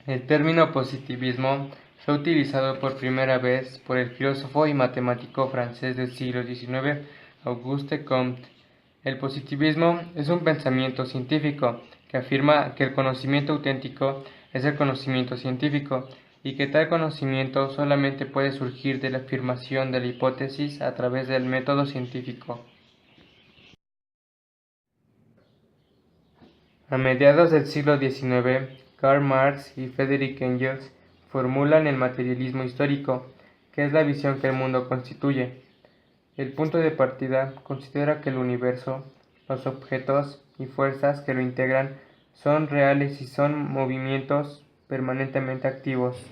El término positivismo fue utilizado por primera vez por el filósofo y matemático francés del siglo XIX, Auguste Comte. El positivismo es un pensamiento científico que afirma que el conocimiento auténtico es el conocimiento científico y que tal conocimiento solamente puede surgir de la afirmación de la hipótesis a través del método científico. A mediados del siglo XIX, Karl Marx y Friedrich Engels formulan el materialismo histórico, que es la visión que el mundo constituye. El punto de partida considera que el universo, los objetos y fuerzas que lo integran son reales y son movimientos permanentemente activos.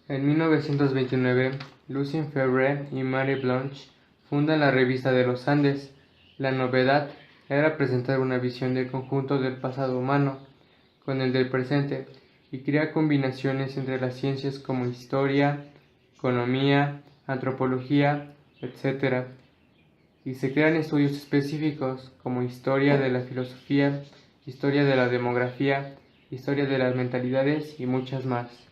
En 1929, Lucien Febvre y Marie Blanche fundan la Revista de los Andes. La novedad era presentar una visión de conjunto del pasado humano con el del presente y crear combinaciones entre las ciencias como historia, economía, antropología, etc. Y se crean estudios específicos como historia de la filosofía, historia de la demografía, historia de las mentalidades y muchas más.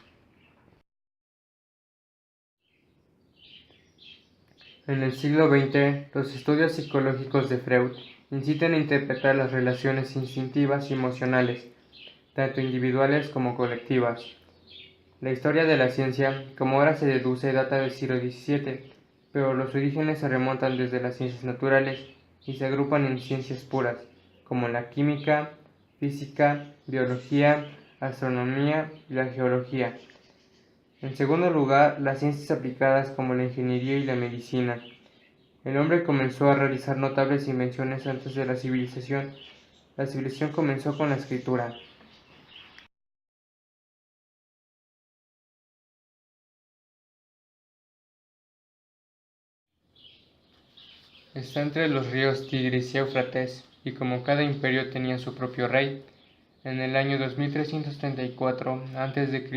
En el siglo XX, los estudios psicológicos de Freud incitan a interpretar las relaciones instintivas y emocionales, tanto individuales como colectivas. La historia de la ciencia, como ahora se deduce, data del siglo XVII, pero los orígenes se remontan desde las ciencias naturales y se agrupan en ciencias puras, como la química, física, biología, astronomía y la geología. En segundo lugar, las ciencias aplicadas como la ingeniería y la medicina. El hombre comenzó a realizar notables invenciones antes de la civilización. La civilización comenzó con la escritura. Está entre los ríos Tigris y Éufrates, y como cada imperio tenía su propio rey, en el año 2334 a.C.,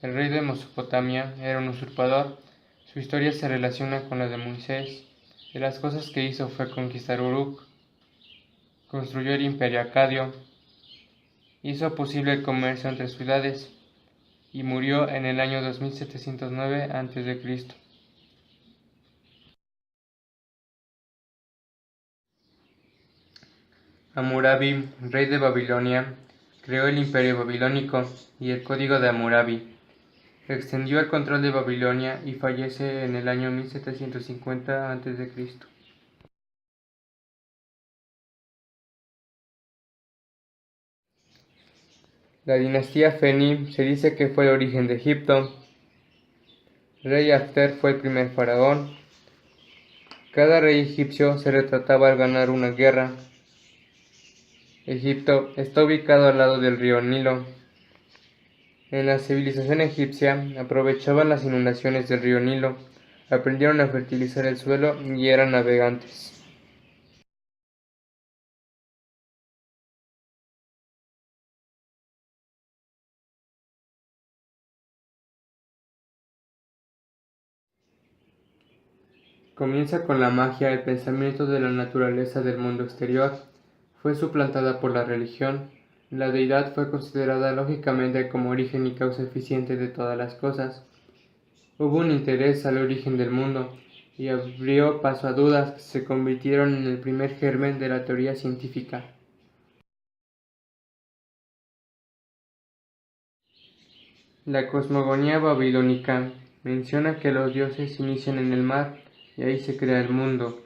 el rey de Mesopotamia era un usurpador. Su historia se relaciona con la de Moisés. De las cosas que hizo fue conquistar Uruk, construyó el imperio acadio, hizo posible el comercio entre ciudades y murió en el año 2709 a.C. Hammurabi, rey de Babilonia, creó el imperio babilónico y el código de Hammurabi. Extendió el control de Babilonia y fallece en el año 1750 a.C. La dinastía Feni se dice que fue el origen de Egipto. Rey After fue el primer faraón. Cada rey egipcio se retrataba al ganar una guerra. Egipto está ubicado al lado del río Nilo. En la civilización egipcia aprovechaban las inundaciones del río Nilo, aprendieron a fertilizar el suelo y eran navegantes. Comienza con la magia el pensamiento de la naturaleza del mundo exterior. Fue suplantada por la religión. La deidad fue considerada lógicamente como origen y causa eficiente de todas las cosas. Hubo un interés al origen del mundo y abrió paso a dudas que se convirtieron en el primer germen de la teoría científica. La cosmogonía babilónica menciona que los dioses inician en el mar y ahí se crea el mundo.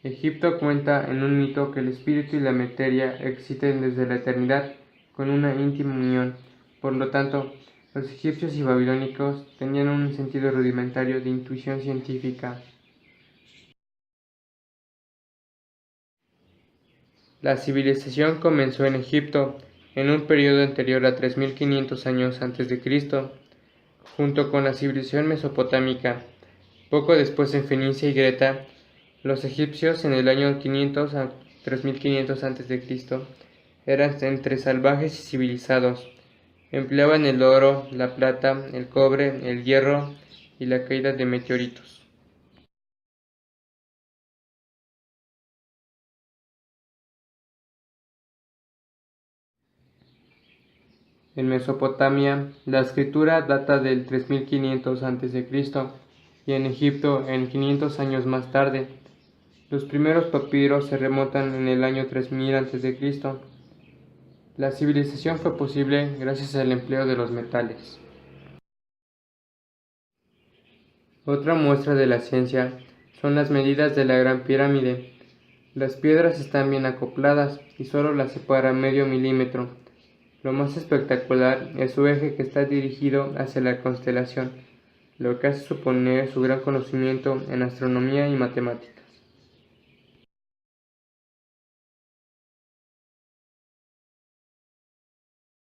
Egipto cuenta en un mito que el espíritu y la materia existen desde la eternidad con una íntima unión. Por lo tanto, los egipcios y babilónicos tenían un sentido rudimentario de intuición científica. La civilización comenzó en Egipto en un periodo anterior a 3500 años antes de Cristo, junto con la civilización mesopotámica. Poco después en Fenicia y Creta, los egipcios en el año 500 a 3500 a.C. eran entre salvajes y civilizados. Empleaban el oro, la plata, el cobre, el hierro y la caída de meteoritos. En Mesopotamia, la escritura data del 3500 a.C. y en Egipto en 500 años más tarde. Los primeros papiros se remontan en el año 3000 a.C. La civilización fue posible gracias al empleo de los metales. Otra muestra de la ciencia son las medidas de la Gran Pirámide. Las piedras están bien acopladas y solo las separa medio milímetro. Lo más espectacular es su eje que está dirigido hacia la constelación, lo que hace suponer su gran conocimiento en astronomía y matemáticas.